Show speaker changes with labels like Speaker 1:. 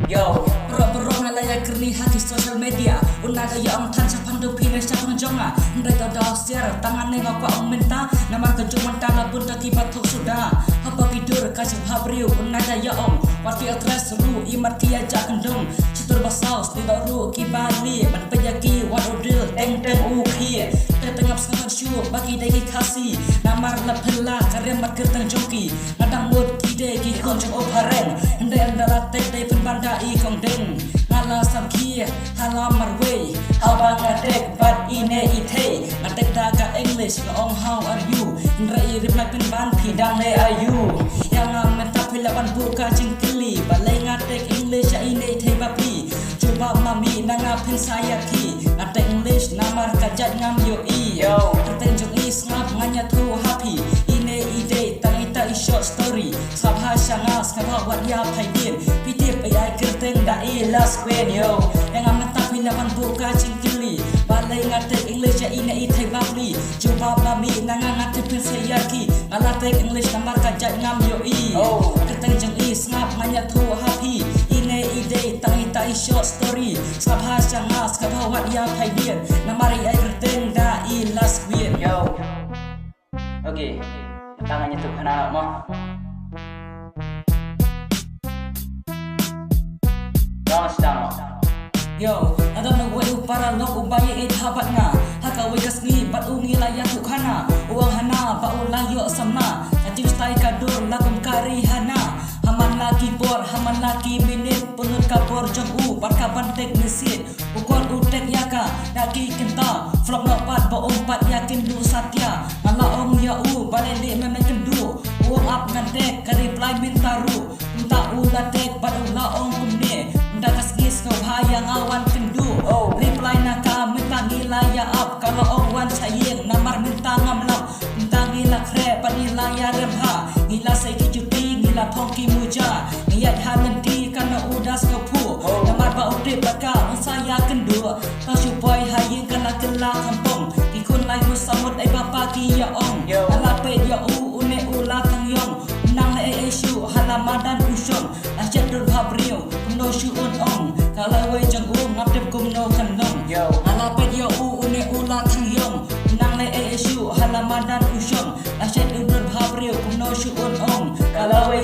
Speaker 1: Yo, bro na laya kerni hati social media. Unaga ya ang tan sa pandupi na siya pang jonga. Hindi to daw siya tangan nengok ko ang minta. Naman ka juman tala punta tiba tok sudah. Hapa tidur kasih habriu unaga ya om. Wati atres ru imat kia jakendong. Citur basaus tidak ru kibali. Ban pejaki wadodil teng uki. Tetengap sangat syur bagi degi kasih. Namar lepela karya mat kertang joki. Nadang mud kide ki kunjung opareng. Hindi andala tek day penbanda i kong deng ngala sam kia hala marway abang ngadek bat ine ite ngadek daga English ngong how are you nrai reply penban pidang le ayu yang menta pilawan buka jengkeli balai ngadek English ya ine ite bapi coba mami nanga pin saya ki ngadek English namar kajat ngam yo i tertenjung i ngap nganya tu happy ine ide tang ita i short story sabha shangas kawa wat ya paidin pitip ai kerteng da i last queen yo yang amata pilawan buka jengkeli balai ngadek English ya ine ite bapi coba mami nanga ngadek pin saya ki ngadek English namar kajat ngam yo i tertenjung i ngap nganya tu happy ine ide tang ita i short story sabha shangas kawa wat ya paidin namari ai kerteng da i last queen yo. Oke, tangannya tuh anak-anak mau. Yo, ada na way para lok ubaya it habat nga. Haka way kasni bat ungi laya tukhana. Uang hana ba ulayo sama. Kating stay kadur lakum kari hana. Haman lagi bor, haman lagi minit. Punut kabor jong u bat kaban tek mesin. Ukol utek yaka, daki kenta. Flop nopat ba umpat yakin du satya. Ngala ong ya u balele memang kendu. Uang up ngantek kari play mintaru. Unta ula tek bat ula ong kumne. Dakas gis kau hayang awan kendu. Reply naka minta nilai up. Kalau awan sayang namar minta ngamlap. Minta ngila kre pat nilai remha. Ngila say kijuti ngila tongki muja. Ngiyat halenti kana udas kau pu. Namar ba udip baka saya kendu. Kau supaya hayang kana kela kampung. Ikun lai musamut ay bapa ki ya ong. Alapet ya u une ula tang yong. Nang na esyu halamadan usyong. Ajat dur habriu no shuun ong kalau way jang u ngapdep kum no kanong alapet ya u une ula thang yong nang le esyu halamadan usyong ajat dur habriu kum no shuun ong kalau way